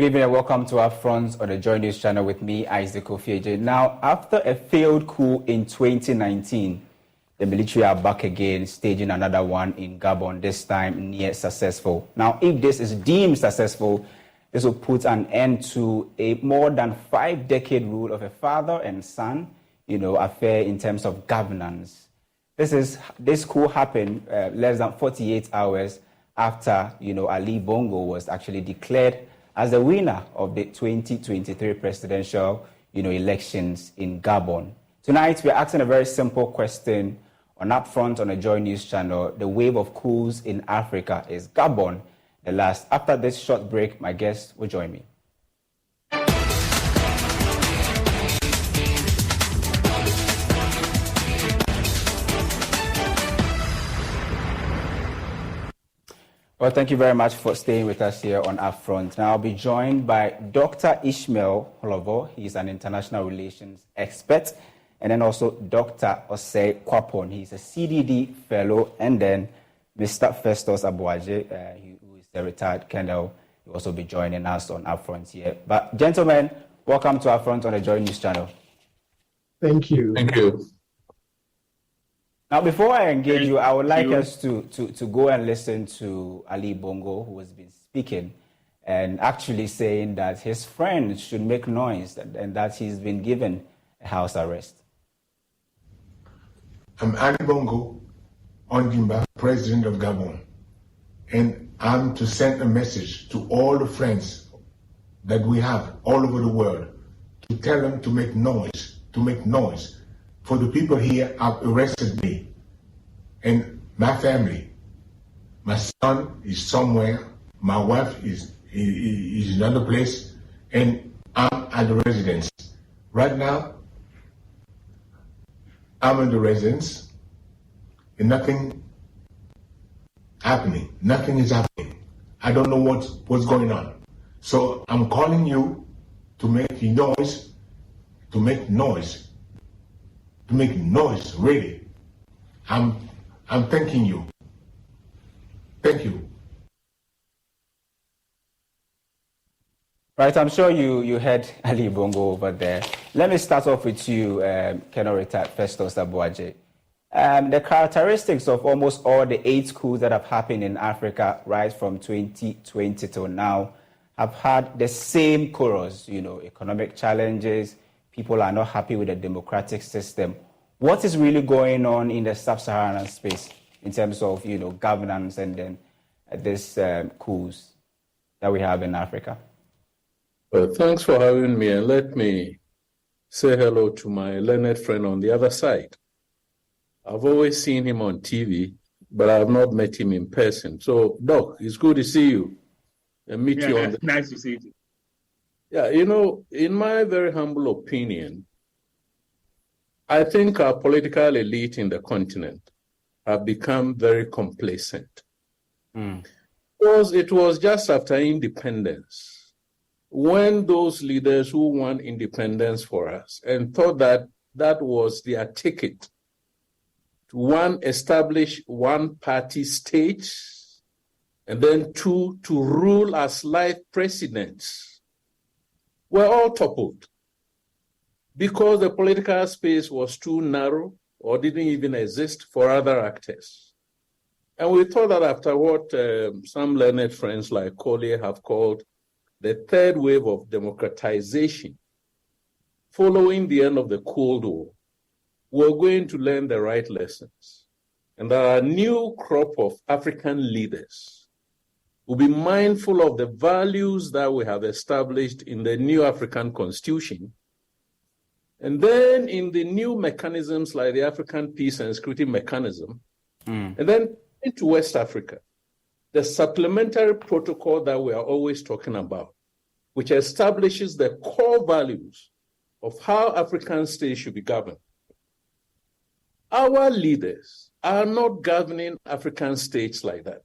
Good evening and welcome to our Front on the Joy News channel with me, Isaac Ofieje. Now, after a failed coup in 2019, the military are back again, staging another one in Gabon, this time near successful. Now, if this is deemed successful, this will put an end to a more than 5-decade rule of a father and son, affair in terms of governance. This coup happened less than 48 hours after, Ali Bongo was actually declared as the winner of the 2023 presidential, elections in Gabon. Tonight, we're asking a very simple question on Upfront on the Joy News channel. The wave of coups in Africa, is Gabon the last? After this short break, my guest will join me. Well, thank you very much for staying with us here on Upfront. Now, I'll be joined by Dr. Ishmael Holovo. He's an international relations expert. And then also Dr. Osei Kwapon. He's a CDD fellow. And then Mr. Festus Abuaje, who is a retired colonel. He'll also be joining us on Upfront here. But gentlemen, welcome to Upfront on the Joy News channel. Thank you. Thank you. Now, before I engage you, I would like us to go and listen to Ali Bongo, who has been speaking and actually saying that his friends should make noise and that he's been given a house arrest. I'm Ali Bongo Ondimba, President of Gabon, and I'm to send a message to all the friends that we have all over the world to tell them to make noise, for the people here have arrested me and my family. My son is somewhere, my wife is in another place, and I'm at the residence. Right now, I'm in the residence and nothing happening. Nothing is happening. I don't know what's going on. So I'm calling you to make noise, really. I'm thanking you. Thank you. Right, I'm sure you heard Ali Bongo over there. Let me start off with you, Colonel Retired Festus Abuaje. The characteristics of almost all the 8 coups that have happened in Africa right from 2020 till now have had the same chorus, economic challenges, people are not happy with the democratic system. What is really going on in the sub-Saharan space in terms of, governance and then this coups that we have in Africa? Well, thanks for having me, and let me say hello to my learned friend on the other side. I've always seen him on TV, but I have not met him in person. So, Doc, it's good to see you and meet you on the... Nice to see you. Yeah, in my very humble opinion, I think our political elite in the continent have become very complacent. Because it was just after independence when those leaders who won independence for us and thought that that was their ticket to, 1, establish one-party state, and then 2, to rule as life presidents, were all toppled because the political space was too narrow or didn't even exist for other actors. And we thought that after what some learned friends like Collier have called the third wave of democratization, following the end of the Cold War, we're going to learn the right lessons. And that a new crop of African leaders will be mindful of the values that we have established in the new African Constitution, and then in the new mechanisms like the African Peace and Security Mechanism, and then into West Africa, the supplementary protocol that we are always talking about, which establishes the core values of how African states should be governed. Our leaders are not governing African states like that.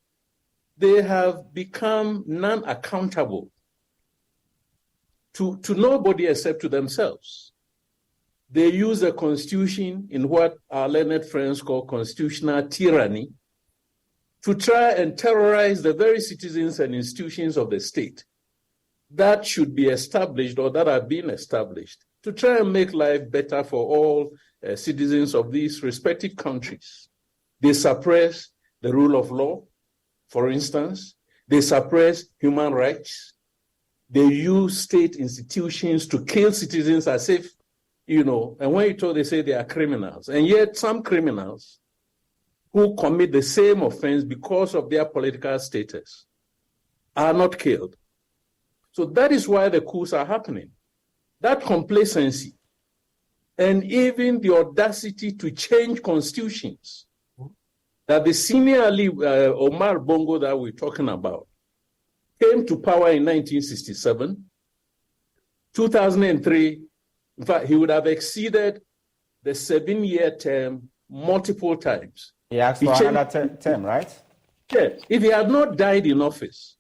They have become non-accountable to nobody except to themselves. They use a constitution in what our learned friends call constitutional tyranny to try and terrorize the very citizens and institutions of the state. that should be established or that are being established to try and make life better for all citizens of these respective countries. They suppress the rule of law, for instance. They suppress human rights. They use state institutions to kill citizens as if, and when you talk, they say they are criminals. And yet some criminals who commit the same offense because of their political status are not killed. So that is why the coups are happening. That complacency and even the audacity to change constitutions that the senior Ali Omar Bongo that we're talking about came to power in 1967, 2003. In fact, he would have exceeded the 7-year term multiple times. He asked for another term, right? Yeah. If he had not died in office,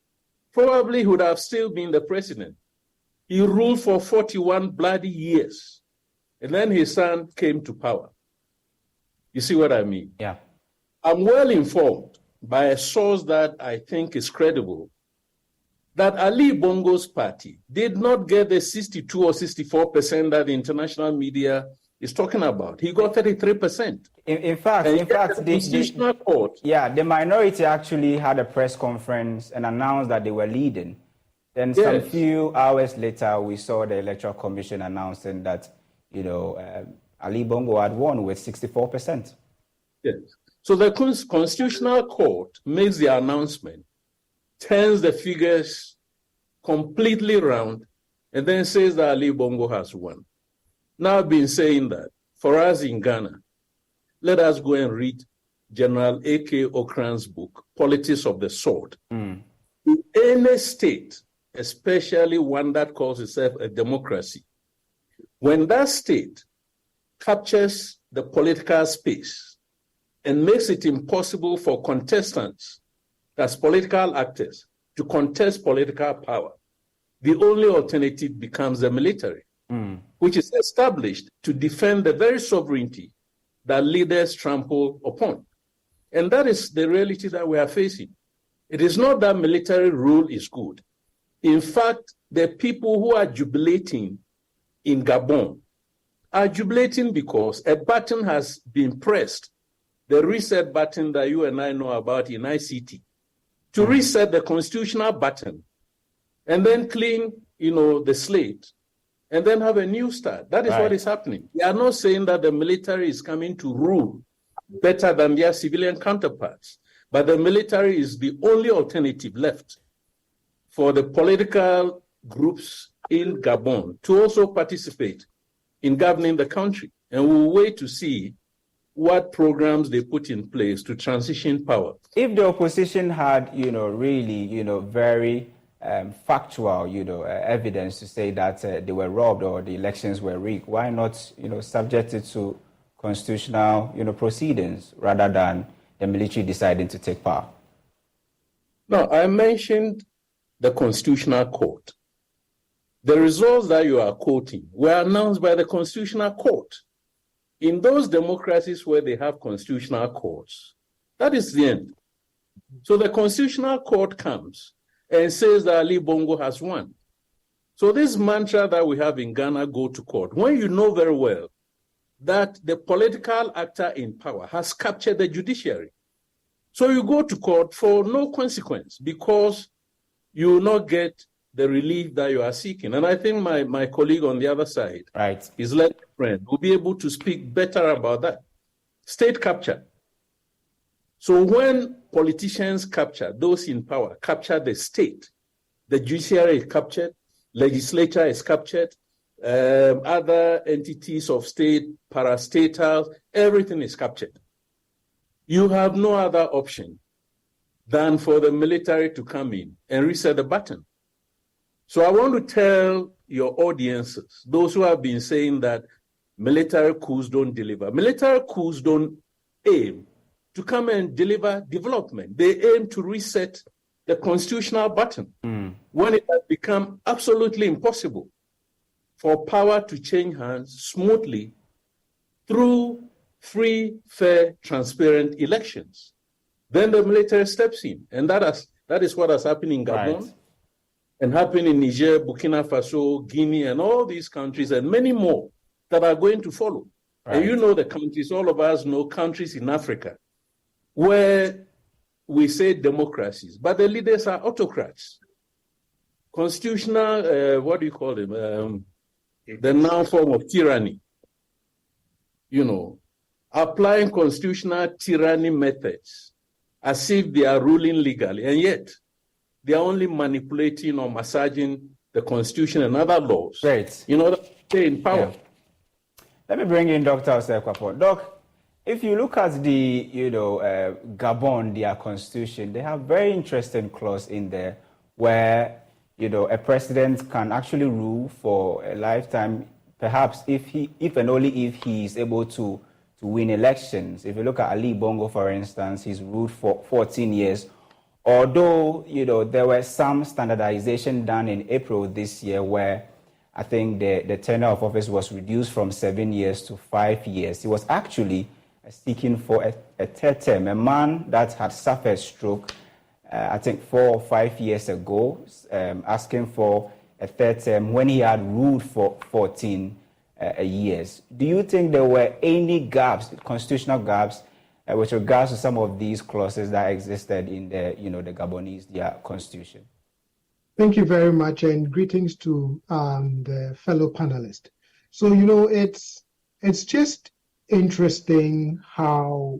probably he would have still been the president. He ruled for 41 bloody years. And then his son came to power. You see what I mean? Yeah. I'm well informed by a source that I think is credible that Ali Bongo's party did not get the 62 or 64% that the international media is talking about. He got 33%. In fact, the Constitutional Court. Yeah, the minority actually had a press conference and announced that they were leading. Then some few hours later, we saw the Electoral Commission announcing that, Ali Bongo had won with 64%. Yes. So the Constitutional Court makes the announcement, turns the figures completely round, and then says that Ali Bongo has won. Now I've been saying that for us in Ghana, let us go and read General A.K. Okran's book, Politics of the Sword. In any state, especially one that calls itself a democracy, when that state captures the political space and makes it impossible for contestants, as political actors, to contest political power, the only alternative becomes the military, which is established to defend the very sovereignty that leaders trample upon. And that is the reality that we are facing. It is not that military rule is good. In fact, the people who are jubilating in Gabon are jubilating because a button has been pressed, the reset button that you and I know about in ICT, to reset the constitutional button and then clean, the slate and then have a new start. That is what is happening. We are not saying that the military is coming to rule better than their civilian counterparts, but the military is the only alternative left for the political groups in Gabon to also participate in governing the country. And we'll wait to see what programs they put in place to transition power. If the opposition had, really, very factual, evidence to say that they were robbed or the elections were rigged, why not, subject it to constitutional, proceedings rather than the military deciding to take power? No, I mentioned the Constitutional Court. The results that you are quoting were announced by the Constitutional Court. In those democracies where they have constitutional courts, that is the end. So the Constitutional Court comes and says that Ali Bongo has won. So this mantra that we have in Ghana, go to court, when you know very well that the political actor in power has captured the judiciary. So you go to court for no consequence because you will not get the relief that you are seeking. And I think my colleague on the other side, his left friend, will be able to speak better about that. State capture. So when politicians capture, those in power capture the state, the judiciary is captured, legislature is captured, other entities of state, parastatals, everything is captured. You have no other option than for the military to come in and reset the button. So I want to tell your audiences, those who have been saying that military coups don't deliver. Military coups don't aim to come and deliver development. They aim to reset the constitutional button when it has become absolutely impossible for power to change hands smoothly through free, fair, transparent elections. Then the military steps in, and that is what has happened in Gabon. and happen in Niger, Burkina Faso, Guinea, and all these countries, and many more that are going to follow. Right. And you know the countries, all of us know countries in Africa where we say democracies, but the leaders are autocrats. Constitutional, what do you call them? The noun form of tyranny. Applying constitutional tyranny methods as if they are ruling legally, and yet they are only manipulating or massaging the Constitution and other laws. Right. In order to stay in power. Yeah. Let me bring in Dr. Osei-Kwapo. Doc, if you look at the, Gabon, their constitution, they have very interesting clause in there where, a president can actually rule for a lifetime, perhaps if and only if he is able to win elections. If you look at Ali Bongo, for instance, he's ruled for 14 years. Although, there was some standardization done in April this year where I think the tenure of office was reduced from 7 years to 5 years. He was actually seeking for a third term, a man that had suffered stroke, I think 4 or 5 years ago, asking for a third term when he had ruled for 14 years. Do you think there were any gaps, constitutional gaps, with regards to some of these clauses that existed in the Gabonese, their constitution? Thank you very much, and greetings to the fellow panelists. So, it's just interesting how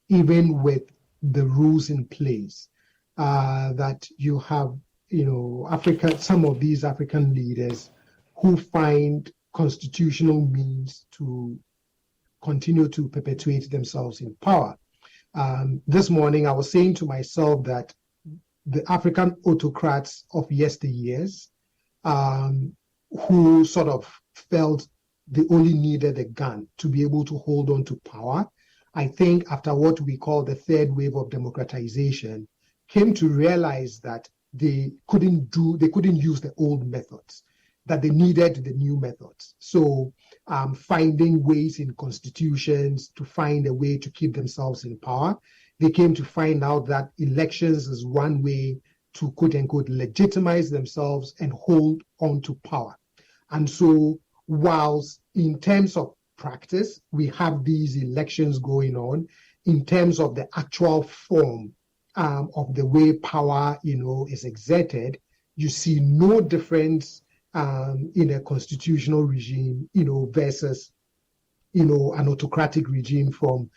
even with the rules in place, that you have, some of these African leaders who find constitutional means to continue to perpetuate themselves in power. This morning, I was saying to myself that the African autocrats of yesteryears, who sort of felt they only needed a gun to be able to hold on to power, I think after what we call the third wave of democratization, came to realize that they couldn't use the old methods, that they needed the new methods. So finding ways in constitutions to find a way to keep themselves in power, they came to find out that elections is one way to, quote unquote, legitimize themselves and hold on to power. And so whilst in terms of practice, we have these elections going on, in terms of the actual form of the way power, is exerted, you see no difference in a constitutional regime, versus, an autocratic regime from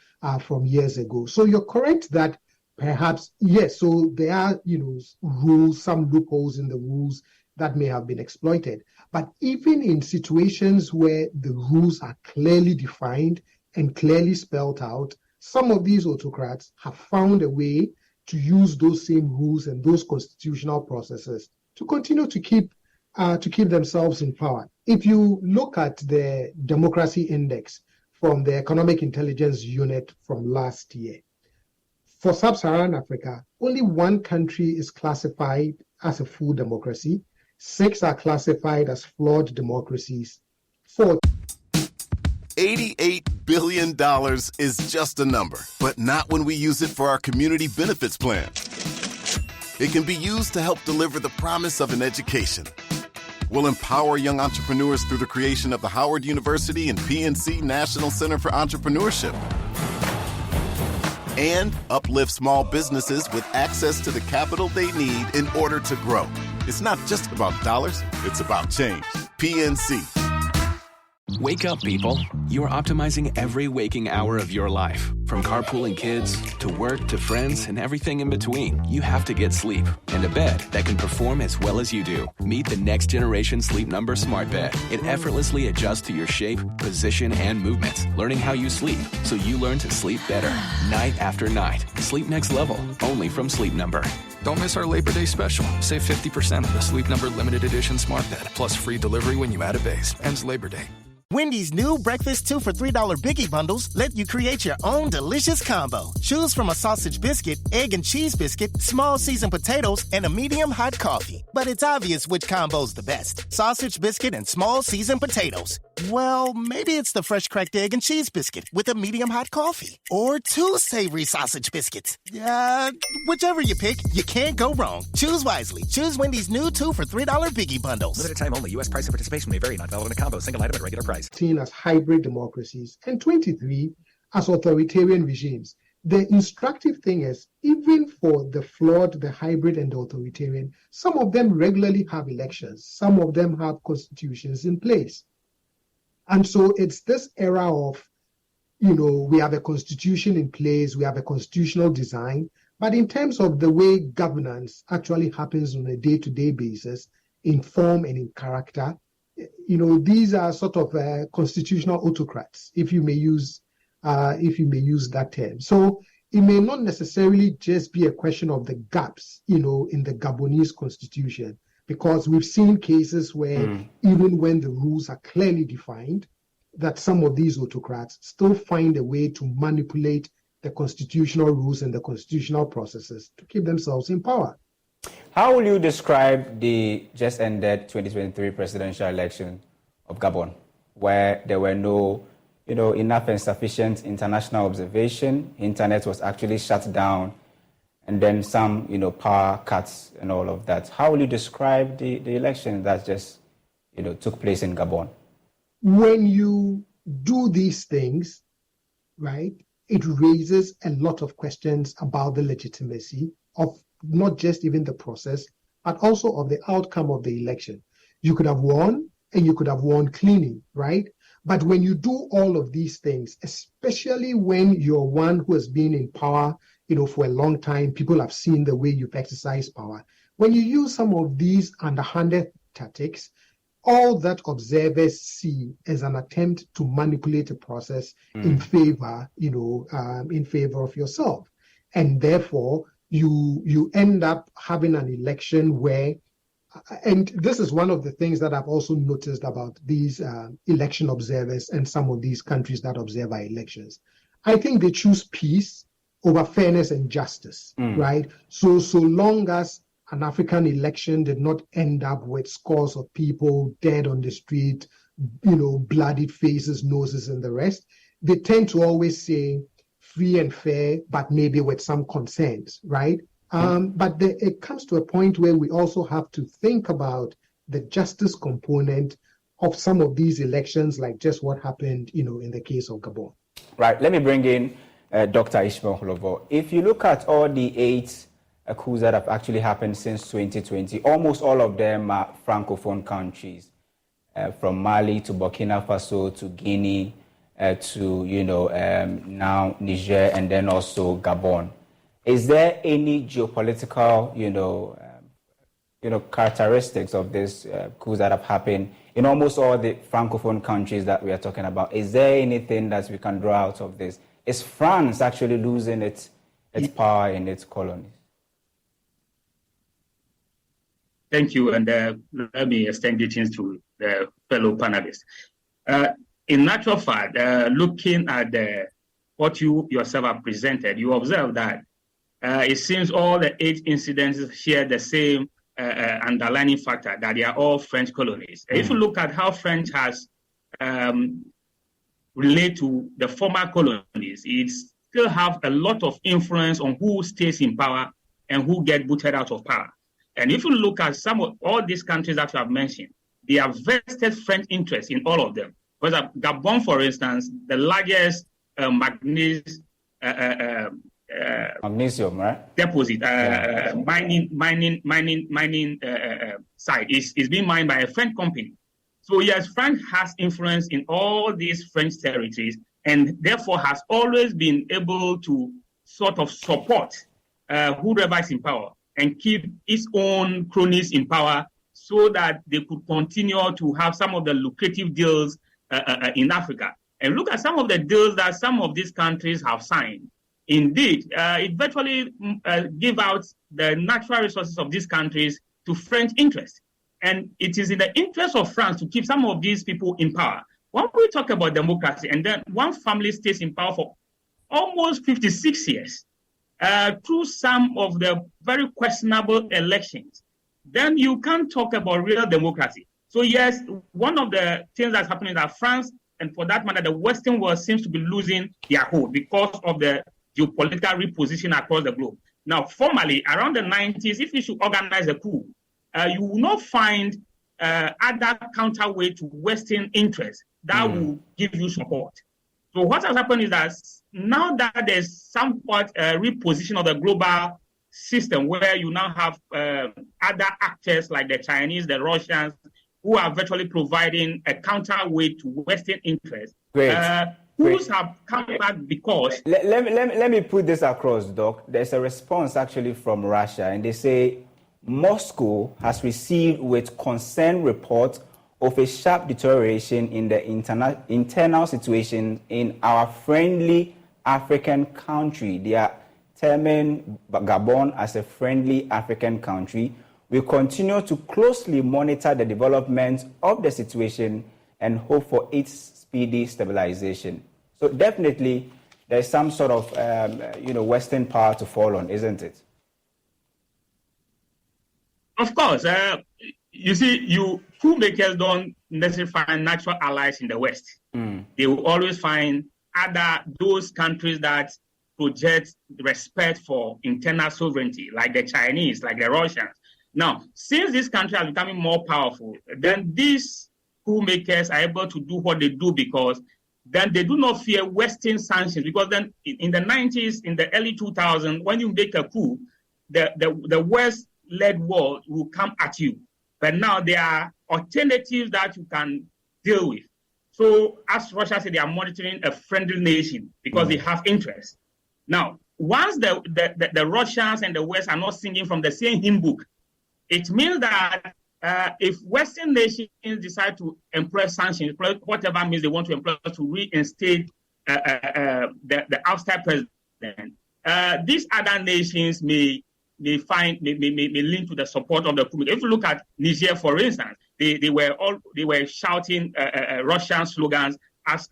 years ago. So you're correct that perhaps, yes, so there are, rules, some loopholes in the rules that may have been exploited. But even in situations where the rules are clearly defined and clearly spelled out, some of these autocrats have found a way to use those same rules and those constitutional processes to continue to keep themselves in power. If you look at the democracy index from the Economic Intelligence Unit from last year, for sub-Saharan Africa, only one country is classified as a full democracy. 6 are classified as flawed democracies. $88 billion is just a number, but not when we use it for our community benefits plan. It can be used to help deliver the promise of an education. We'll empower young entrepreneurs through the creation of the Howard University and PNC National Center for Entrepreneurship. And uplift small businesses with access to the capital they need in order to grow. It's not just about dollars, it's about change. PNC. Wake up, people. You're optimizing every waking hour of your life. From carpooling kids, to work, to friends, and everything in between. You have to get sleep. And a bed that can perform as well as you do. Meet the next generation Sleep Number Smart Bed. It effortlessly adjusts to your shape, position, and movements. Learning how you sleep, so you learn to sleep better. Night after night. Sleep next level. Only from Sleep Number. Don't miss our Labor Day special. Save 50% on the Sleep Number Limited Edition Smart Bed, plus free delivery when you add a base. Ends Labor Day. Wendy's new breakfast 2 for $3 Biggie Bundles let you create your own delicious combo. Choose from a sausage biscuit, egg and cheese biscuit, small seasoned potatoes, and a medium hot coffee. But it's obvious which combo's the best. Sausage biscuit and small seasoned potatoes. Well, maybe it's the fresh cracked egg and cheese biscuit with a medium hot coffee. Or 2 savory sausage biscuits. Whichever you pick, you can't go wrong. Choose wisely. Choose Wendy's new 2 for $3 Biggie Bundles. Limited time only. U.S. price and participation may vary. Not valid in a combo. Single item at regular price. Seen as hybrid democracies, and 23 as authoritarian regimes. The instructive thing is, even for the flawed, the hybrid, and the authoritarian, some of them regularly have elections. Some of them have constitutions in place. And so it's this era of, we have a constitution in place, we have a constitutional design, but in terms of the way governance actually happens on a day-to-day basis, in form and in character, these are sort of constitutional autocrats, if you may use that term. So it may not necessarily just be a question of the gaps, in the Gabonese constitution, because we've seen cases where even when the rules are clearly defined, that some of these autocrats still find a way to manipulate the constitutional rules and the constitutional processes to keep themselves in power. How will you describe the just ended 2023 presidential election of Gabon, where there were no enough and sufficient international observation? Internet was actually shut down, and then some, power cuts and all of that. How will you describe the election that just, took place in Gabon? When you do these things, right, it raises a lot of questions about the legitimacy of not just even the process, but also of the outcome of the election. You could have won, and you could have won cleanly, right? But when you do all of these things, especially when you're one who has been in power, for a long time, people have seen the way you've exercised power. When you use some of these underhanded tactics, all that observers see as an attempt to manipulate a process in favor, in favor of yourself. And therefore, you end up having an election where, and this is one of the things that I've also noticed about these election observers and some of these countries that observe our elections. I think they choose peace over fairness and justice, right? So long as an African election did not end up with scores of people dead on the street, bloodied faces, noses, and the rest, they tend to always say free and fair, but maybe with some concerns, right? But it comes to a point where we also have to think about the justice component of some of these elections, like just what happened, in the case of Gabon. Right. Let me bring in Dr. Ishmael Holovo. If you look at all the 8 coups that have actually happened since 2020, almost all of them are Francophone countries, from Mali to Burkina Faso to Guinea to, now Niger and then also Gabon. Is there any geopolitical, characteristics of these coups that have happened in almost all the Francophone countries that we are talking about? Is there anything that we can draw out of this? Is France actually losing its power in its colonies? Thank you, and let me extend greetings to the fellow panelists. In natural fact, looking at what you yourself have presented, you observe that it seems all the 8 incidents share the same underlying factor, that they are all French colonies. If you look at how French has related to the former colonies, it still have a lot of influence on who stays in power and who get booted out of power. And if you look at some of all these countries that you have mentioned, they have vested French interest in all of them. Because Gabon, for instance, the largest magnesium, right? Deposit, mining site is being mined by a French company. So yes, France has influence in all these French territories, and therefore has always been able to sort of support whoever is in power and keep its own cronies in power, so that they could continue to have some of the lucrative deals in Africa. And look at some of the deals that some of these countries have signed. Indeed, it virtually give out the natural resources of these countries to French interests. And it is in the interest of France to keep some of these people in power. When we talk about democracy, and then one family stays in power for almost 56 years, through some of the very questionable elections, then you can't talk about real democracy. So yes, one of the things that's happening is that France, and for that matter, the Western world seems to be losing their hold because of the geopolitical reposition across the globe. Now, formally, around the 90s, if you should organize a coup, you will not find other counterweight to Western interests that will give you support. So what has happened is that now that there's somewhat reposition of the global system where you now have other actors like the Chinese, the Russians, who are virtually providing a counterweight to Western interests. Coups have come back because... Let me put this across, Doc. There's a response actually from Russia, and they say Moscow has received with concern reports of a sharp deterioration in the internal situation in our friendly African country. They are terming Gabon as a friendly African country. We continue to closely monitor the development of the situation and hope for its speedy stabilization. So definitely there's some sort of Western power to fall on, isn't it? Of course. You see, coup makers don't necessarily find natural allies in the West. They will always find those countries that project respect for internal sovereignty, like the Chinese, like the Russians. Now, since this country is becoming more powerful, then these coup makers are able to do what they do because then they do not fear Western sanctions. Because then in the 90s, in the early 2000s, when you make a coup, the West-led world will come at you. But now there are alternatives that you can deal with. So as Russia said, they are monitoring a friendly nation because they have interest. Now, once the Russians and the West are not singing from the same hymn book, it means that if Western nations decide to employ sanctions, whatever means they want to employ to reinstate the outside president, these other nations may lean to the support of the coup. If you look at Niger, for instance, they were shouting Russian slogans as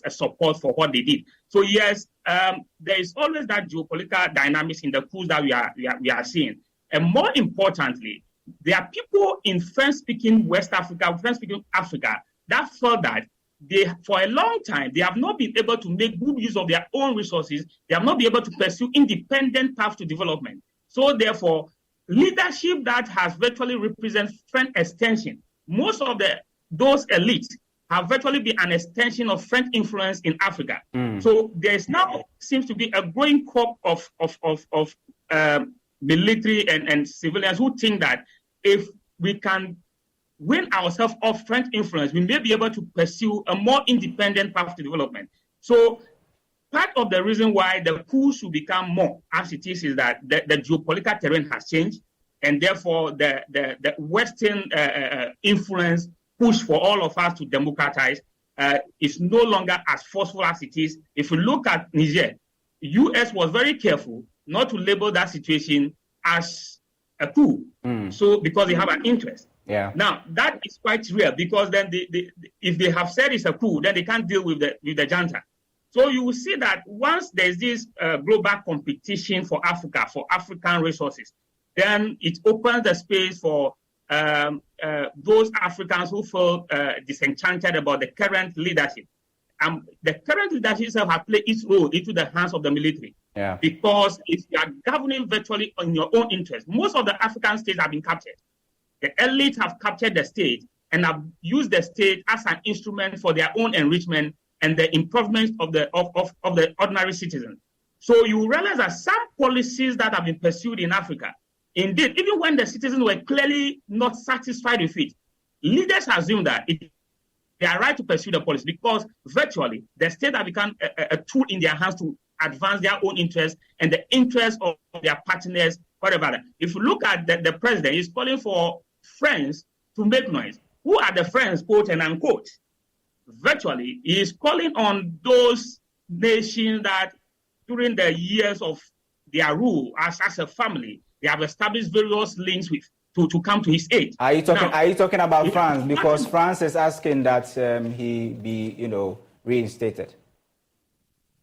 a support for what they did. So yes, there is always that geopolitical dynamics in the coups that we are seeing. And more importantly, there are people in French-speaking West Africa, French-speaking Africa, that felt that for a long time, they have not been able to make good use of their own resources. They have not been able to pursue independent paths to development. So therefore, leadership that has virtually represent French extension, most of those elites have virtually been an extension of French influence in Africa. So there's now seems to be a growing corps of military and civilians who think that if we can win ourselves off French influence, we may be able to pursue a more independent path to development. So part of the reason why the coup should become more as it is that the geopolitical terrain has changed, and therefore the Western influence push for all of us to democratize is no longer as forceful as it is. If you look at Niger, the U.S. was very careful not to label that situation as a coup, so because they have an interest. Yeah. Now that is quite real because then if they have said it's a coup, then they can't deal with the junta. So you will see that once there's this global competition for Africa, for African resources, then it opens the space for those Africans who feel disenchanted about the current leadership. The current leadership itself has played its role into the hands of the military. Yeah. Because if you are governing virtually on your own interest, most of the African states have been captured. The elite have captured the state and have used the state as an instrument for their own enrichment and the improvement of the ordinary citizen. So you realize that some policies that have been pursued in Africa, indeed, even when the citizens were clearly not satisfied with it, leaders assume that they are right to pursue the policy because virtually the state has become a tool in their hands to advance their own interests and the interests of their partners, whatever. If you look at the president, he's calling for friends to make noise. Who are the friends, quote and unquote? Virtually, he is calling on those nations that during the years of their rule as a family, they have established various links with to come to his aid. Are you talking about France? Because France is asking that he be, reinstated.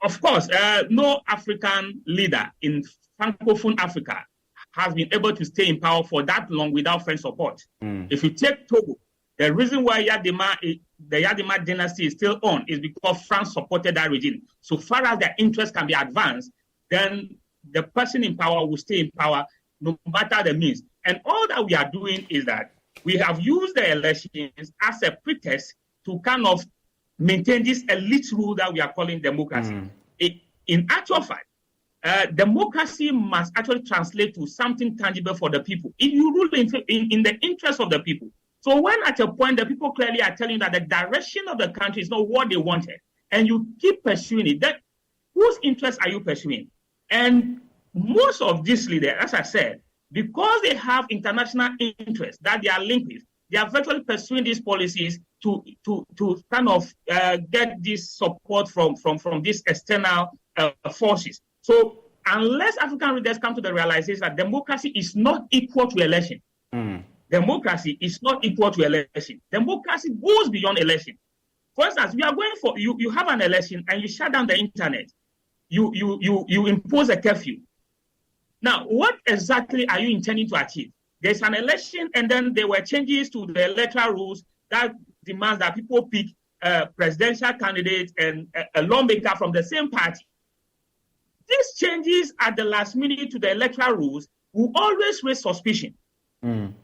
Of course, no African leader in Francophone Africa has been able to stay in power for that long without French support. If you take Togo, The reason why the Yadima dynasty is still on is because France supported that regime. So far as their interests can be advanced, then the person in power will stay in power no matter the means. And all that we are doing is that we have used the elections as a pretext to kind of maintain this elite rule that we are calling democracy. In actual fact, democracy must actually translate to something tangible for the people. If you rule in the interest of the people. So when at a point the people clearly are telling you that the direction of the country is not what they wanted, and you keep pursuing it, then whose interests are you pursuing? And most of these leaders, as I said, because they have international interests that they are linked with, they are virtually pursuing these policies to kind of get this support from these external forces. So unless African leaders come to the realization that democracy is not equal to election, democracy is not equal to election. Democracy goes beyond election. For instance, we are going for you have an election and you shut down the internet. You impose a curfew. Now, what exactly are you intending to achieve? There's an election, and then there were changes to the electoral rules that demands that people pick a presidential candidate and a lawmaker from the same party. These changes at the last minute to the electoral rules will always raise suspicion.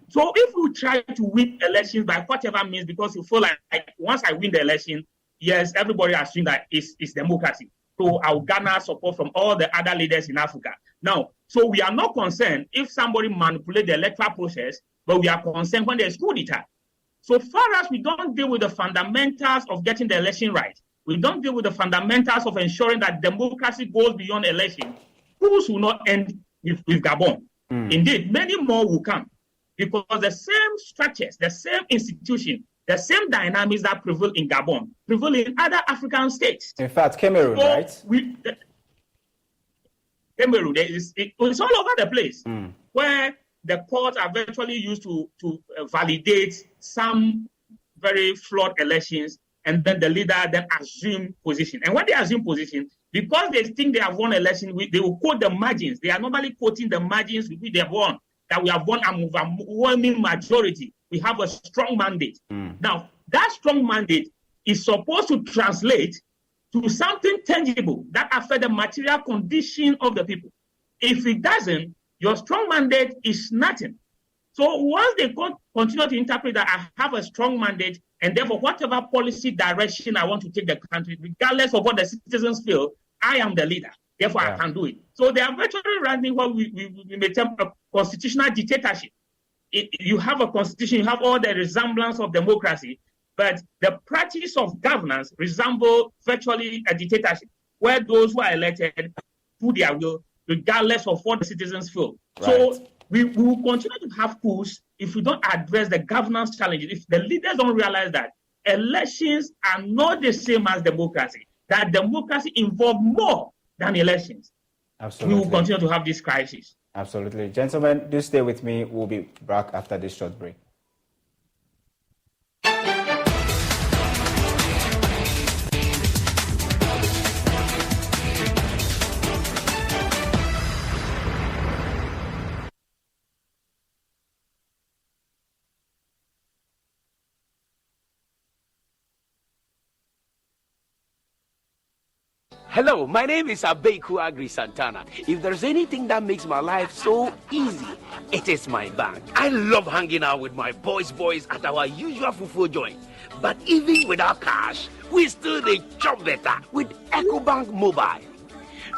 So if you try to win elections by whatever means, because you feel like once I win the election, yes, everybody assumes that it's democracy. So I will garner support from all the other leaders in Africa. Now, so we are not concerned if somebody manipulates the electoral process, but we are concerned when there's coup d'etat. So far as we don't deal with the fundamentals of getting the election right, we don't deal with the fundamentals of ensuring that democracy goes beyond election, coups will not end with Gabon. Indeed, many more will come because the same structures, the same institution, the same dynamics that prevail in Gabon prevail in other African states. In fact, Cameroon, so right? Cameroon, it's all over the place where the courts are virtually used to validate some very flawed elections, and then the leader then assume position. And when they assume position, because they think they have won election, they will quote the margins. They are normally quoting the margins with which they have won, that we have won an overwhelming majority. We have a strong mandate. Now, that strong mandate is supposed to translate to something tangible that affects the material condition of the people. If it doesn't, your strong mandate is nothing. So once they continue to interpret that I have a strong mandate, and therefore whatever policy direction I want to take the country, regardless of what the citizens feel, I am the leader. Therefore, I can do it. So they are virtually running what we may term a constitutional dictatorship. You have a constitution, you have all the resemblance of democracy, but the practice of governance resembles virtually a dictatorship, where those who are elected do their will, regardless of what the citizens feel. Right. So we will continue to have coups if we don't address the governance challenges. If the leaders don't realize that elections are not the same as democracy, that democracy involves more than elections, we will continue to have this crisis. Absolutely. Gentlemen, do stay with me. We'll be back after this short break. Hello, my name is Abeku Agri Santana. If there's anything that makes my life so easy, it is my bank. I love hanging out with my boys at our usual fufu joint. But even without cash, we still dey chop better with EcoBank Mobile.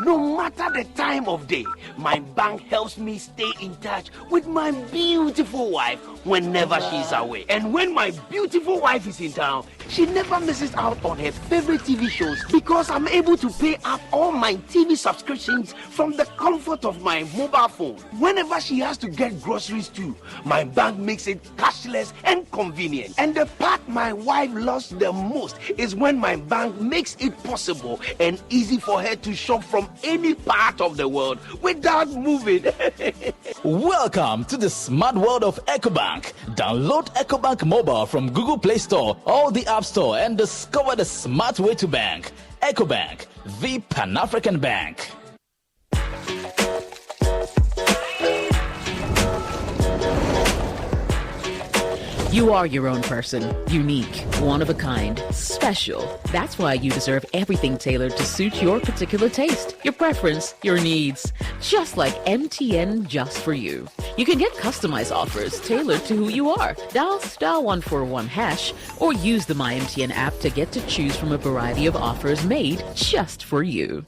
No matter the time of day, my bank helps me stay in touch with my beautiful wife whenever she's away. And when my beautiful wife is in town, she never misses out on her favorite TV shows because I'm able to pay up all my TV subscriptions from the comfort of my mobile phone. Whenever she has to get groceries too, my bank makes it cashless and convenient. And the part my wife loves the most is when my bank makes it possible and easy for her to shop from any part of the world without moving. Welcome to the smart world of EcoBank. Download EcoBank Mobile from Google Play Store or the App Store and discover the smart way to bank. EcoBank, the Pan-African Bank. You are your own person, unique, one of a kind, special. That's why you deserve everything tailored to suit your particular taste, your preference, your needs. Just like MTN Just For You. You can get customized offers tailored to who you are. Dial *141# or use the MyMTN app to get to choose from a variety of offers made just for you.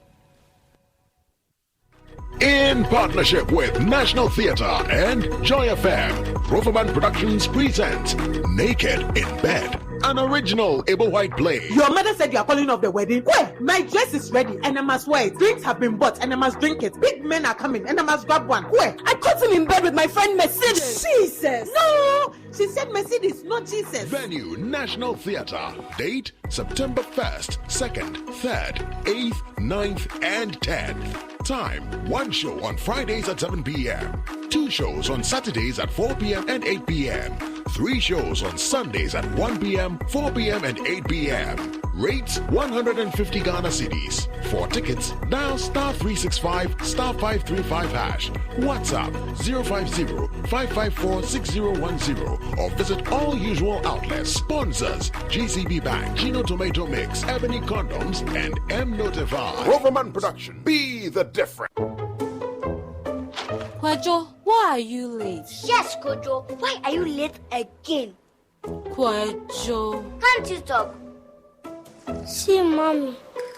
In partnership with National Theatre and Joy FM, Roverman Productions presents Naked in Bed, an original Able White play. Your mother said you are calling off the wedding. Wait, my dress is ready and I must wear it. Drinks have been bought and I must drink it. Big men are coming and I must grab one. Wait, I caught him in bed with my friend Mercedes. Jesus! No! She said Mercedes, not Jesus. Venue, National Theatre. Date, September 1st, 2nd, 3rd, 8th, 9th, and 10th. Time, 1 show on Fridays at 7 p.m. 2 shows on Saturdays at 4 p.m. and 8 p.m. 3 shows on Sundays at 1 p.m., 4 p.m. and 8 p.m. Rates 150 Ghana cedis. For tickets, dial *365 *535#. WhatsApp 050-554-6010 or visit all usual outlets. Sponsors GCB Bank, Gino Tomato Mix, Ebony Condoms, and M Notify. Roverman Production. Be the difference. Kwajo, why are you late? Yes, Kojo. Why are you late again? Kwajo. Can't you talk? See, Mommy,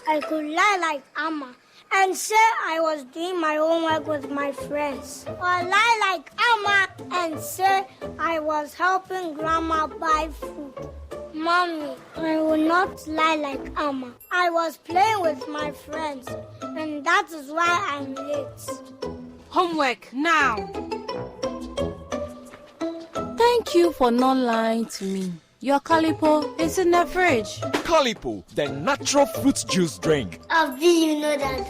I could lie like Amma and say I was doing my homework with my friends. Or lie like Amma and say I was helping Grandma buy food. Mommy, I will not lie like Amma. I was playing with my friends, and that is why I'm late. Homework now. Thank you for not lying to me. Your Calipo is in the fridge. Calipo, the natural fruit juice drink. How do you know that?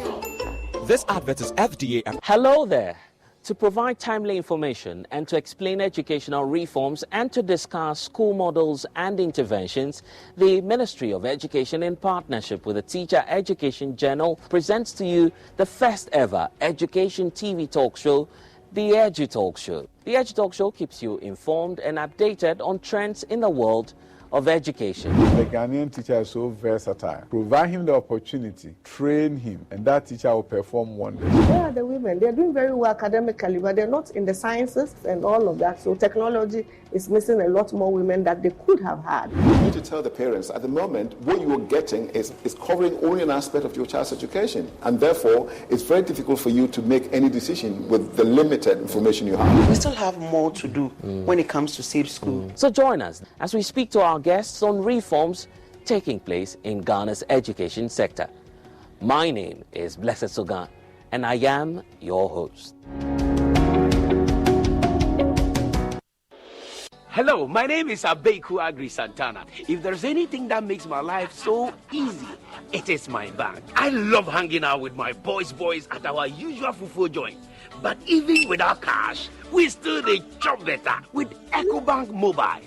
This advert is FDA. Hello there. To provide timely information and to explain educational reforms and to discuss school models and interventions, the Ministry of Education, in partnership with the Teacher Education Journal, presents to you the first ever education TV talk show, the Edu Talk Show. The Edu Talk Show keeps you informed and updated on trends in the world of education. The Ghanaian teacher is so versatile. Provide him the opportunity, train him, and that teacher will perform wonders. Where are the women? They're doing very well academically, but they're not in the sciences and all of that. So technology is missing a lot more women that they could have had. You need to tell the parents, at the moment, what you are getting is covering only an aspect of your child's education. And therefore, it's very difficult for you to make any decision with the limited information you have. We still have more to do when it comes to safe school. So join us as we speak to our guests on reforms taking place in Ghana's education sector. My name is Blessed Sogan, and I am your host. Hello, my name is Abeku Agri Santana. If there's anything that makes my life so easy, it is my bank. I love hanging out with my boys at our usual fufu joint. But even without cash, we still dey chop better with EcoBank Mobile.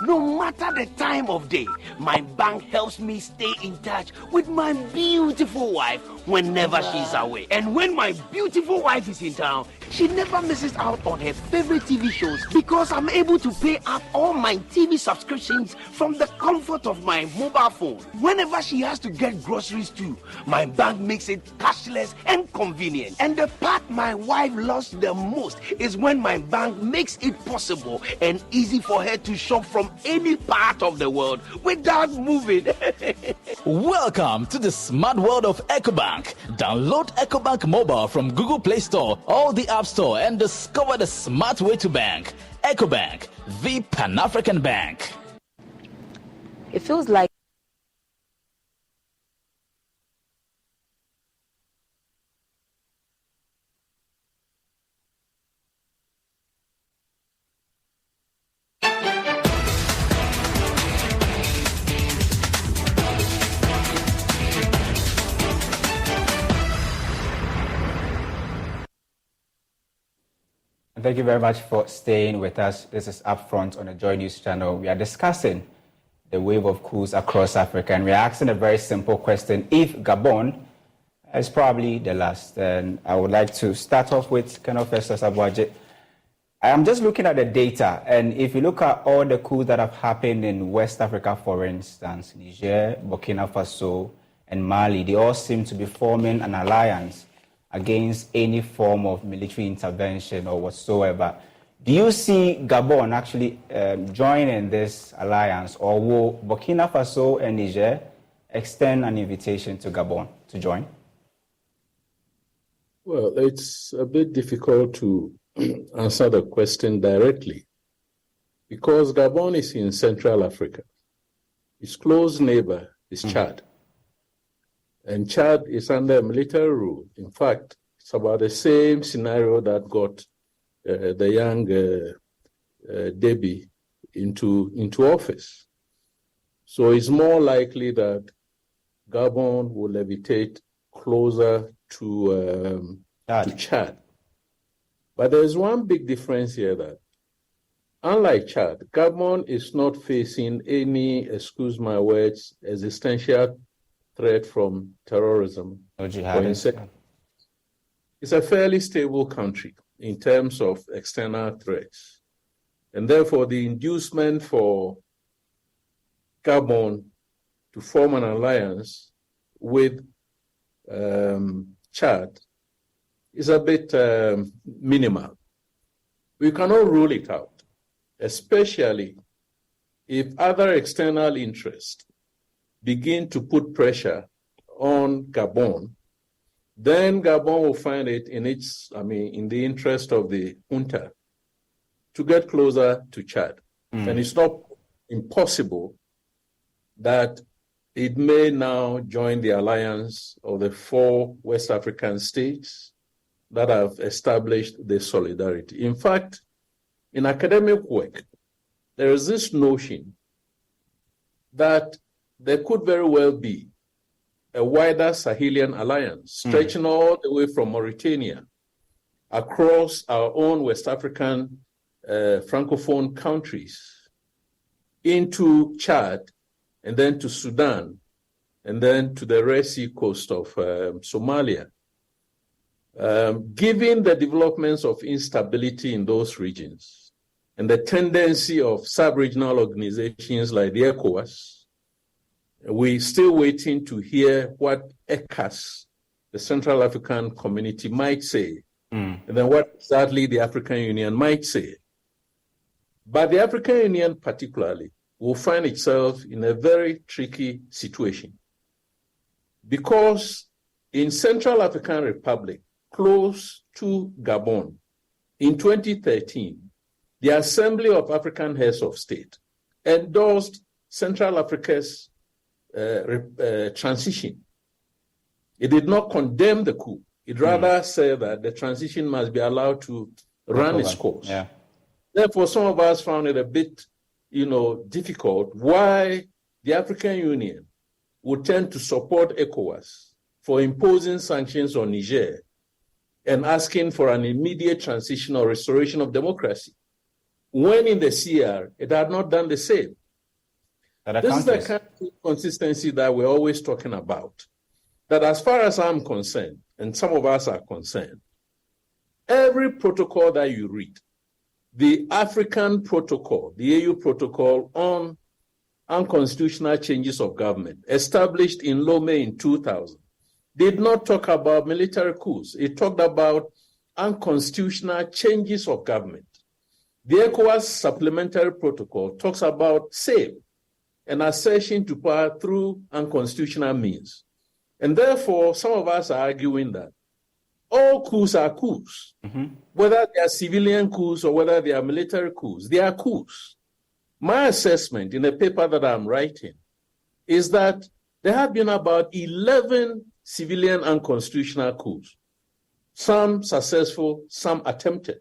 No matter the time of day, my bank helps me stay in touch with my beautiful wife whenever she's away. And when my beautiful wife is in town, she never misses out on her favorite TV shows because I'm able to pay up all my TV subscriptions from the comfort of my mobile phone. Whenever she has to get groceries too, my bank makes it cashless and convenient. And the part my wife loves the most is when my bank makes it possible and easy for her to shop from any part of the world without moving. Welcome to the smart world of EcoBank. Download EcoBank Mobile from Google Play Store or the App Store and discover the smart way to bank. EcoBank, the Pan-African Bank. It feels like Thank you very much for staying with us. This is Upfront on the Joy News channel. We are discussing the wave of coups across Africa, and we are asking a very simple question. If Gabon is probably the last, and I would like to start off with Colonel Festus Abuaje. I'm just looking at the data, and if you look at all the coups that have happened in West Africa, for instance, Niger, Burkina Faso, and Mali, they all seem to be forming an alliance against any form of military intervention or whatsoever. Do you see Gabon actually joining this alliance, or will Burkina Faso and Niger extend an invitation to Gabon to join? Well, it's a bit difficult to answer the question directly because Gabon is in Central Africa. Its close neighbor is Chad. And Chad is under military rule. In fact, it's about the same scenario that got the young Deby into office. So it's more likely that Gabon will levitate closer to Chad. But there's one big difference here that, unlike Chad, Gabon is not facing any, excuse my words, existential threat from terrorism. It's a fairly stable country in terms of external threats. And therefore, the inducement for Gabon to form an alliance with Chad is a bit minimal. We cannot rule it out, especially if other external interests begin to put pressure on Gabon. Then Gabon will find it in the interest of the junta to get closer to Chad. And it's not impossible that it may now join the alliance of the 4 West African states that have established the solidarity. In fact, in academic work, there is this notion that there could very well be a wider Sahelian alliance stretching all the way from Mauritania across our own West African Francophone countries into Chad and then to Sudan and then to the Red Sea coast of Somalia. Given the developments of instability in those regions and the tendency of sub-regional organizations like the ECOWAS, we're still waiting to hear what ECAS, the Central African Community, might say, and then what exactly the African Union might say. But the African Union particularly will find itself in a very tricky situation because in Central African Republic, close to Gabon, in 2013, the Assembly of African Heads of State endorsed Central Africa's transition. It did not condemn the coup. It rather said that the transition must be allowed to run its course. Yeah. Therefore, some of us found it a bit, difficult why the African Union would tend to support ECOWAS for imposing sanctions on Niger and asking for an immediate transition or restoration of democracy, when in the CR, it had not done the same. This is the kind of consistency that we're always talking about. That as far as I'm concerned, and some of us are concerned, every protocol that you read, the African protocol, the AU protocol on unconstitutional changes of government, established in Lomé in 2000, did not talk about military coups. It talked about unconstitutional changes of government. The ECOWAS supplementary protocol talks about SAVE, an accession to power through unconstitutional means. And therefore, some of us are arguing that all coups are coups, whether they are civilian coups or whether they are military coups, they are coups. My assessment in the paper that I'm writing is that there have been about 11 civilian unconstitutional coups, some successful, some attempted.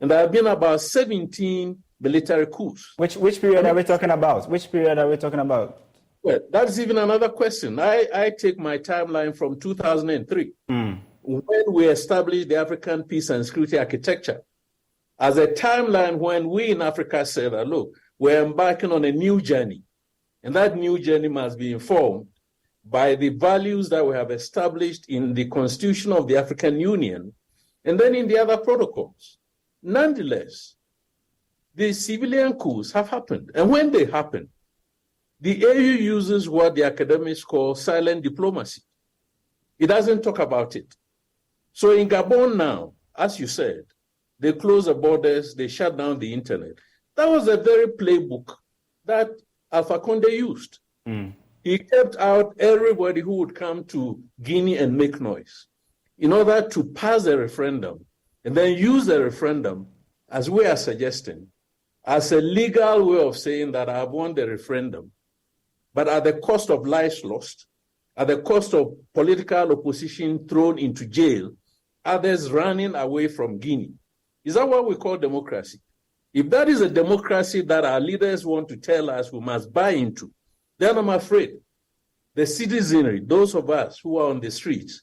And there have been about 17 military coups. Which period are we talking about? Which period are we talking about? Well, that's even another question. I take my timeline from 2003, when we established the African Peace and Security Architecture, as a timeline when we in Africa said that, look, we're embarking on a new journey, and that new journey must be informed by the values that we have established in the Constitution of the African Union, and then in the other protocols. Nonetheless, the civilian coups have happened. And when they happen, the AU uses what the academics call silent diplomacy. It doesn't talk about it. So in Gabon now, as you said, they close the borders, they shut down the internet. That was the very playbook that Alpha Conde used. He kept out everybody who would come to Guinea and make noise in order to pass a referendum and then use the referendum, as we are suggesting, as a legal way of saying that I have won the referendum, but at the cost of lives lost, at the cost of political opposition thrown into jail, others running away from Guinea. Is that what we call democracy? If that is a democracy that our leaders want to tell us we must buy into, then I'm afraid the citizenry, those of us who are on the streets,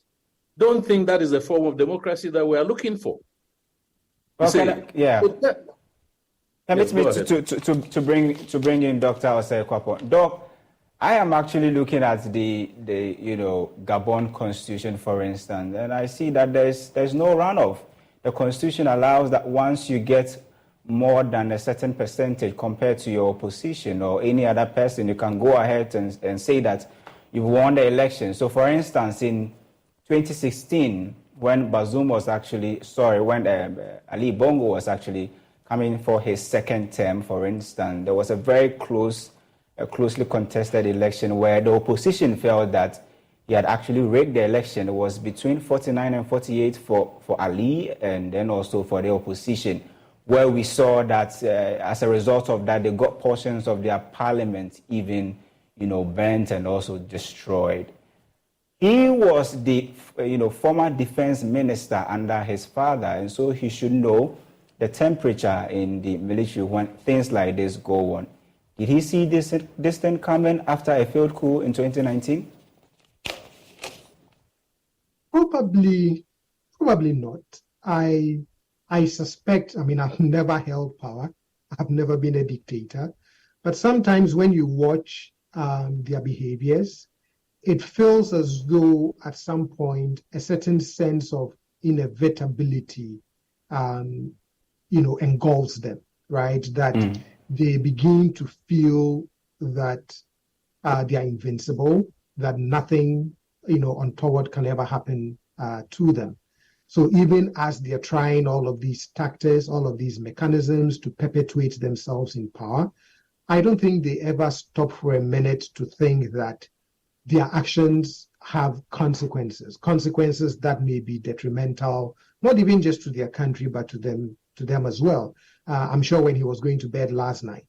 don't think that is a form of democracy that we are looking for. Permit me to bring in Dr. Osei Kwapo. Doc, I am actually looking at the Gabon Constitution, for instance, and I see that there's no runoff. The Constitution allows that once you get more than a certain percentage compared to your opposition or any other person, you can go ahead and say that you've won the election. So, for instance, in 2016, when Bazoum was actually, when Ali Bongo was actually coming for his second term, for instance, there was a very closely contested election where the opposition felt that he had actually rigged the election. It was between 49 and 48 for Ali and then also for the opposition, where we saw that as a result of that, they got portions of their parliament even, burnt and also destroyed. He was the, former defense minister under his father, and so he should know the temperature in the military when things like this go on. Did he see this thing coming after a failed coup in 2019? Probably not. I suspect, I've never held power. I've never been a dictator. But sometimes when you watch their behaviors, it feels as though at some point a certain sense of inevitability, engulfs them, right? That they begin to feel that they are invincible, that nothing, untoward can ever happen to them. So even as they're trying all of these tactics, all of these mechanisms to perpetuate themselves in power, I don't think they ever stop for a minute to think that their actions have consequences that may be detrimental, not even just to their country, but to them as well. I'm sure when he was going to bed last night,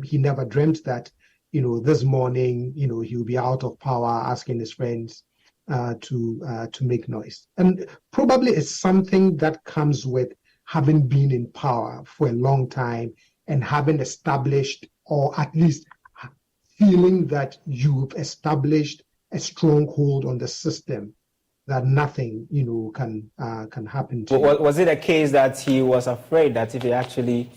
he never dreamt that, this morning, he'll be out of power asking his friends to make noise. And probably it's something that comes with having been in power for a long time and having established, or at least feeling that you've established a stronghold on the system, that nothing, can happen to you. Was it a case that he was afraid that if he actually,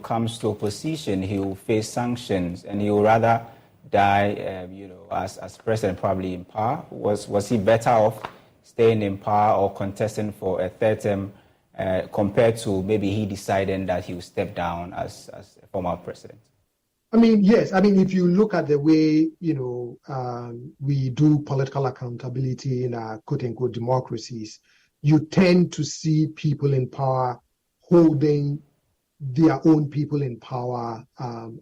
comes to opposition, he will face sanctions and he will rather die, as president, probably in power? Was he better off staying in power or contesting for a third term compared to maybe he deciding that he would step down as a former president? Yes. If you look at the way, we do political accountability in our quote-unquote democracies, you tend to see people in power holding their own people in power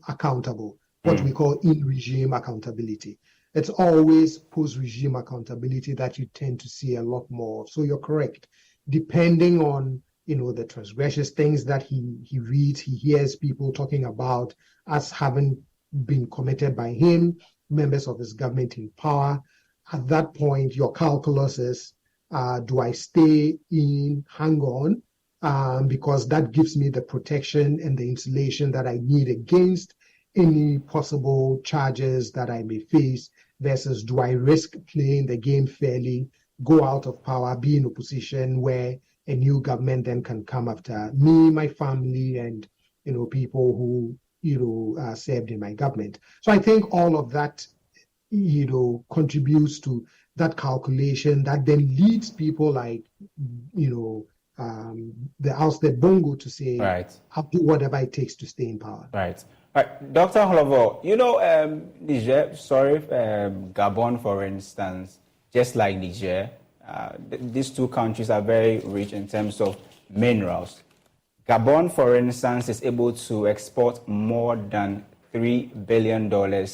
accountable, what we call in-regime accountability. It's always post-regime accountability that you tend to see a lot more. So you're correct. Depending on, the transgressions, things that he reads, he hears people talking about as having been committed by him, members of his government in power. At that point, your calculus is, do I stay in, hang on, because that gives me the protection and the insulation that I need against any possible charges that I may face, versus do I risk playing the game fairly, go out of power, be in a position where a new government then can come after me, my family, and people who served in my government. So I think all of that contributes to that calculation that then leads people like the Ousted Bongo to say, I'll do whatever it takes to stay in power. Right. Dr. Holovo, Niger, Gabon, for instance, just like Niger, these two countries are very rich in terms of minerals. Gabon, for instance, is able to export more than $3 billion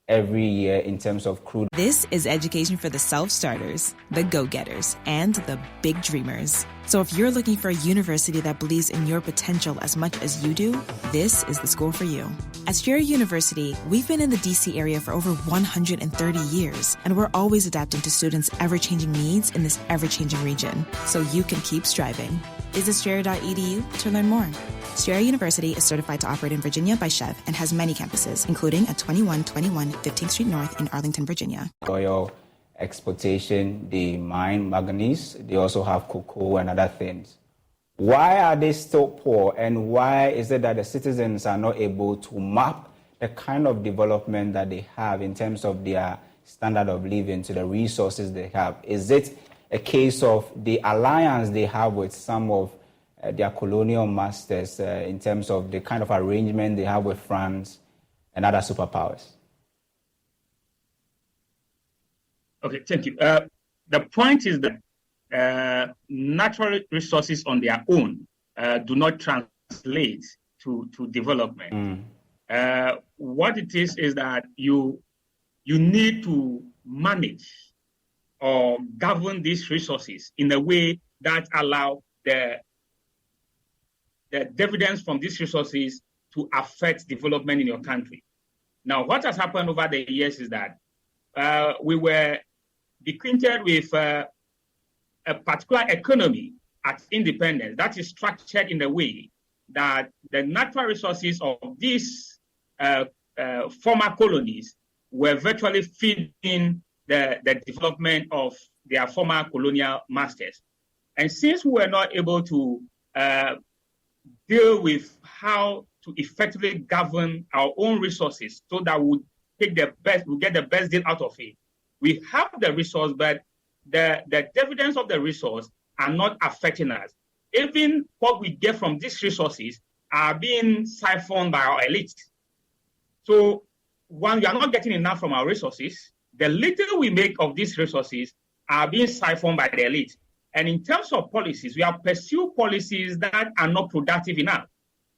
every year in terms of crude. This is education for the self-starters, the go-getters, and the big dreamers. So if you're looking for a university that believes in your potential as much as you do, this is the school for you. At Strayer University, we've been in the DC area for over 130 years, and we're always adapting to students' ever-changing needs in this ever-changing region, so you can keep striving. Visit strayer.edu to learn more. Strayer University is certified to operate in Virginia by Chev and has many campuses, including at 2121 15th Street North in Arlington, Virginia. Oil exportation, they mine manganese, they also have cocoa and other things. Why are they still poor, and why is it that the citizens are not able to map the kind of development that they have in terms of their standard of living to the resources they have? Is it a case of the alliance they have with some of their colonial masters in terms of the kind of arrangement they have with France and other superpowers? Okay, thank you. The point is that natural resources on their own do not translate to development. What it is that you need to manage or govern these resources in a way that allow the dividends from these resources to affect development in your country. Now, what has happened over the years is that we were bequeathed with a particular economy at independence that is structured in a way that the natural resources of these former colonies were virtually feeding the development of their former colonial masters. And since we were not able to deal with how to effectively govern our own resources so that we get the best deal out of it, we have the resource, but the dividends of the resource are not affecting us. Even what we get from these resources are being siphoned by our elite. So when we are not getting enough from our resources, the little we make of these resources are being siphoned by the elite. And in terms of policies, we have pursued policies that are not productive enough.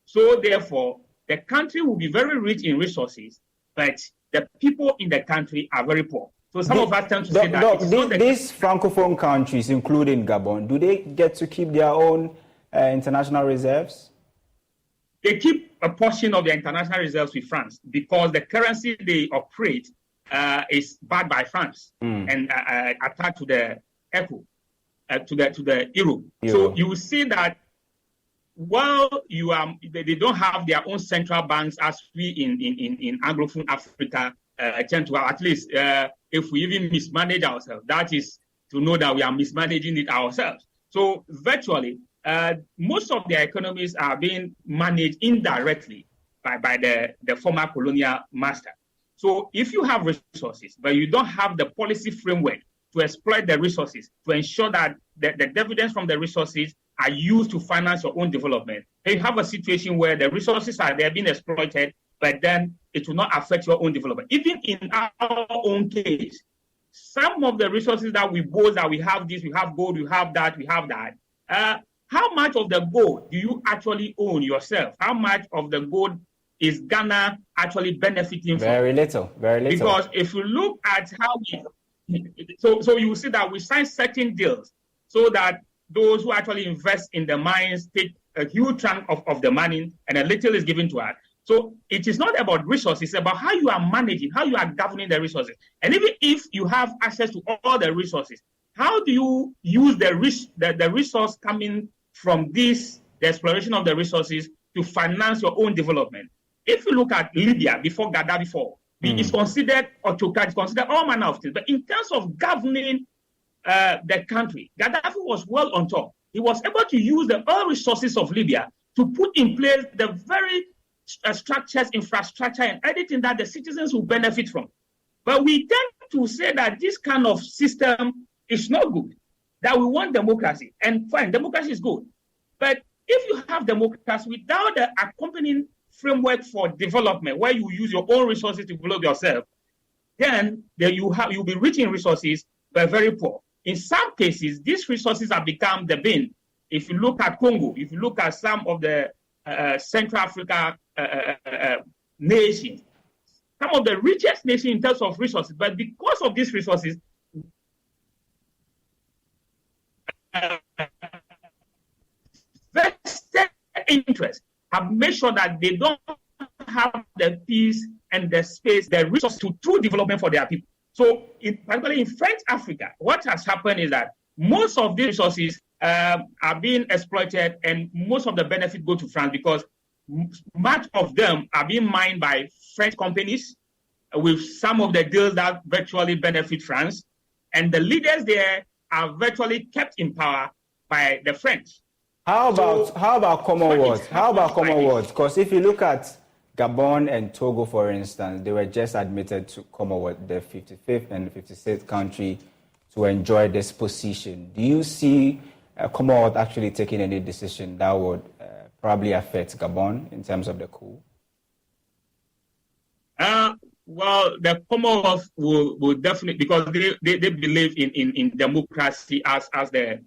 So therefore, the country will be very rich in resources, but the people in the country are very poor. So some of us tend to say that these francophone countries, including Gabon, do they get to keep their own international reserves? They keep a portion of their international reserves with France because the currency they operate is backed by France and attached to the ECO, to the euro. So you will see that while they don't have their own central banks as we in Anglophone Africa tend to have, at least if we even mismanage ourselves, that is to know that we are mismanaging it ourselves. So virtually, most of their economies are being managed indirectly by the former colonial master. So if you have resources, but you don't have the policy framework to exploit the resources, to ensure that the dividends from the resources are used to finance your own development, then you have a situation where the resources are there being exploited, but then it will not affect your own development. Even in our own case, some of the resources that we boast that we have this, we have gold, we have that, how much of the gold do you actually own yourself? How much of the gold is Ghana actually benefiting from? Very little. Because if you look at how so you will see that we sign certain deals so that those who actually invest in the mines take a huge chunk of the money and a little is given to us. So it is not about resources, it's about how you are managing, how you are governing the resources. And even if you have access to all the resources, how do you use the resource coming from the exploration of the resources to finance your own development? If you look at Libya before Gaddafi, it's considered autocrat, it's considered all manner of things. But in terms of governing the country, Gaddafi was well on top. He was able to use the oil resources of Libya to put in place the very structures, infrastructure, and everything that the citizens will benefit from. But we tend to say that this kind of system is not good. that we want democracy, and fine, democracy is good. But if you have democracy without the accompanying framework for development, where you use your own resources to develop yourself, then you'll be rich in resources, but very poor. In some cases, these resources have become the bin. If you look at Congo, if you look at some of the Central Africa nations, some of the richest nations in terms of resources, but because of these resources, vested interests have made sure that they don't have the peace and the space, the resources to true development for their people. So, particularly in French Africa, what has happened is that most of these resources are being exploited, and most of the benefit go to France because much of them are being mined by French companies with some of the deals that virtually benefit France, and the leaders there are virtually kept in power by the French. How about Commonwealth? How about Commonwealth? Because if you look at Gabon and Togo, for instance, they were just admitted to Commonwealth, the 55th and 56th country to enjoy this position. Do you see Commonwealth actually taking any decision that would probably affect Gabon in terms of the coup? Well, the Commonwealth will definitely, because they believe in democracy as the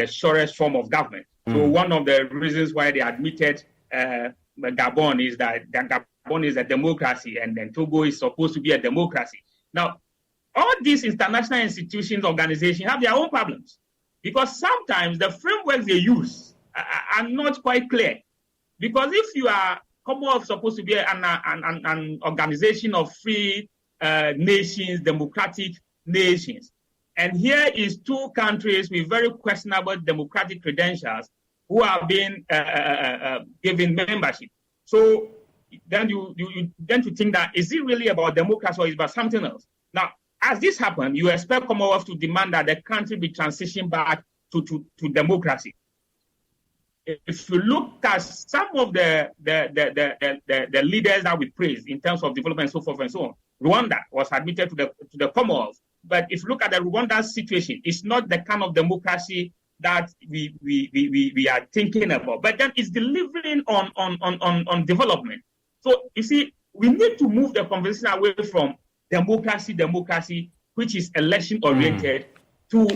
surest form of government. So one of the reasons why they admitted Gabon is that Gabon is a democracy, and then Togo is supposed to be a democracy. Now, all these international institutions, organizations have their own problems because sometimes the frameworks they use are not quite clear. Because if you are Commonwealth supposed to be an organization of free nations, democratic nations, and here is two countries with very questionable democratic credentials who are being given membership. So then you think that, is it really about democracy or is it about something else? Now, as this happened, you expect Commonwealth to demand that the country be transitioned back to democracy. If you look at some of the leaders that we praise in terms of development and so forth and so on, Rwanda was admitted to the Commonwealth. But if you look at the Rwanda situation, it's not the kind of democracy that we are thinking about. But then it's delivering on development. So you see, we need to move the conversation away from democracy, which is election oriented, to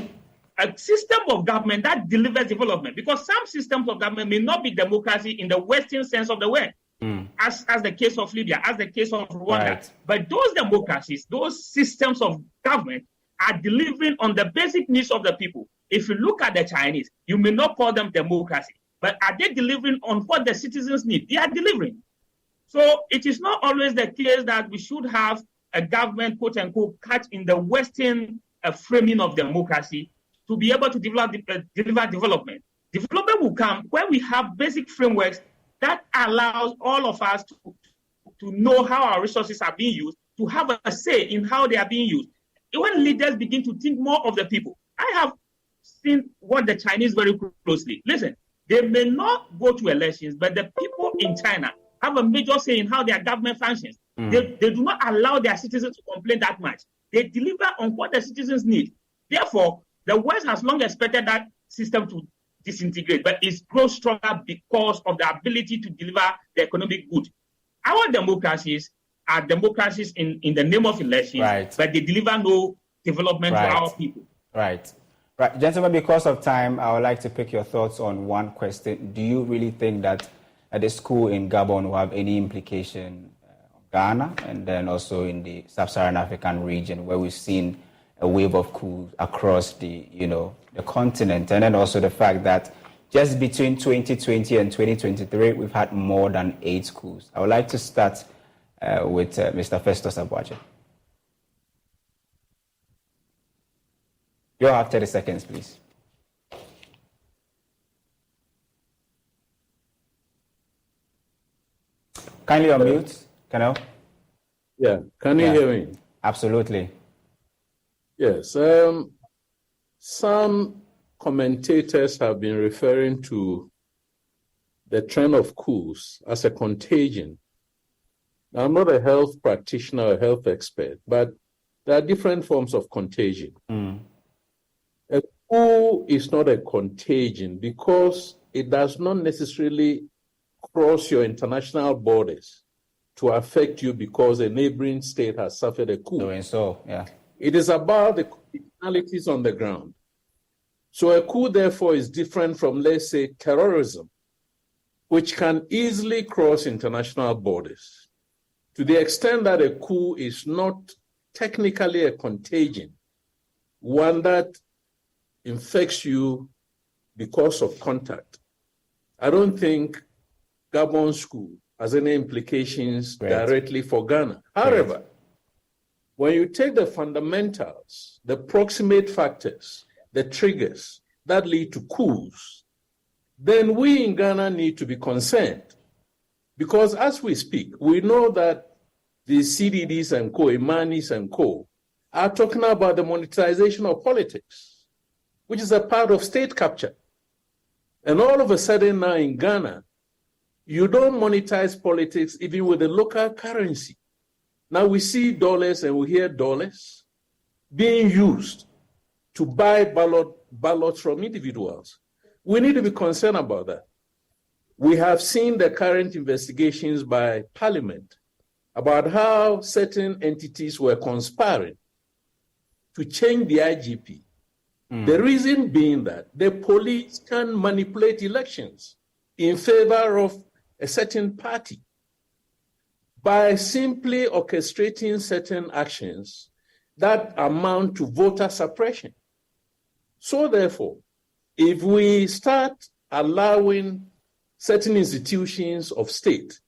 a system of government that delivers development. Because some systems of government may not be democracy in the Western sense of the word, as the case of Libya, as the case of Rwanda. Right. But those democracies, those systems of government are delivering on the basic needs of the people. If you look at the Chinese, you may not call them democracy, but are they delivering on what the citizens need? They are delivering. So it is not always the case that we should have a government, quote unquote, catch in the Western framing of democracy to be able to deliver development. Development will come when we have basic frameworks that allows all of us to know how our resources are being used, to have a say in how they are being used. When leaders begin to think more of the people, I have seen what the Chinese very closely. Listen, they may not go to elections, but the people in China have a major say in how their government functions. They do not allow their citizens to complain that much. They deliver on what the citizens need. Therefore, the West has long expected that system to disintegrate, but it's grown stronger because of the ability to deliver the economic good. Our democracies are democracies in the name of elections, right, but they deliver no development to our people. Right. Gentlemen, because of time, I would like to pick your thoughts on one question. Do you really think that the school in Gabon will have any implication on Ghana and then also in the sub-Saharan African region, where we've seen a wave of coups across the continent, and then also the fact that just between 2020 and 2023, we've had more than 8 coups. I would like to start with Mr. Festus Abuaje. You have 30 seconds, please. Kindly unmute, Canal. Yeah, can you hear me? Absolutely. Yes. Some commentators have been referring to the trend of coups as a contagion. Now, I'm not a health practitioner or health expert, but there are different forms of contagion. A coup is not a contagion because it does not necessarily cross your international borders to affect you because a neighboring state has suffered a coup. Doing so, yeah. It is about the criminalities on the ground. So a coup, therefore, is different from, let's say, terrorism, which can easily cross international borders. To the extent that a coup is not technically a contagion, one that infects you because of contact, I don't think Gabon's coup has any implications directly for Ghana. However, when you take the fundamentals, the proximate factors, the triggers that lead to coups, then we in Ghana need to be concerned. Because as we speak, we know that the CDDs and co, Imanis and co, are talking about the monetization of politics, which is a part of state capture. And all of a sudden now in Ghana, you don't monetize politics even with the local currency. Now we see dollars and we hear dollars being used to buy ballots from individuals. We need to be concerned about that. We have seen the current investigations by Parliament about how certain entities were conspiring to change the IGP. The reason being that the police can manipulate elections in favor of a certain party by simply orchestrating certain actions that amount to voter suppression. So therefore, if we start allowing certain institutions of state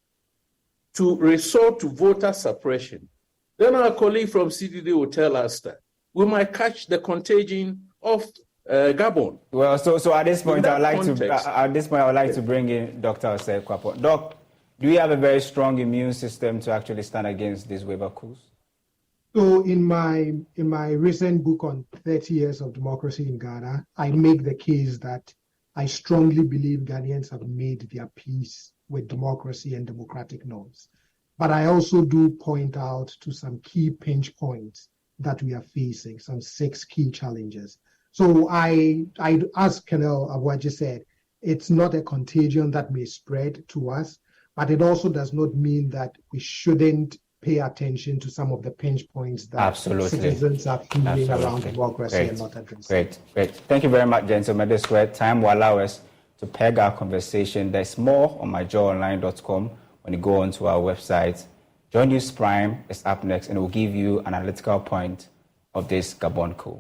to resort to voter suppression, then our colleague from CDD will tell us that we might catch the contagion of Gabon. Well, so at this point, I would like to bring in Dr. Osei Kwapo. Doc, do you have a very strong immune system to actually stand against these waiver coups? So in my recent book on 30 years of democracy in Ghana, I make the case that I strongly believe Ghanaians have made their peace with democracy and democratic norms. But I also do point out to some key pinch points that we are facing, some 6 key challenges. So I as Colonel Abuaji said, it's not a contagion that may spread to us, but it also does not mean that we shouldn't pay attention to some of the pinch points that citizens are feeling around democracy and not addressing. Great. Thank you very much, gentlemen. This way, time will allow us to peg our conversation. There's more on myjoyonline.com when you go onto our website. Joy News Prime is up next, and it will give you an analytical point of this Gabon coup.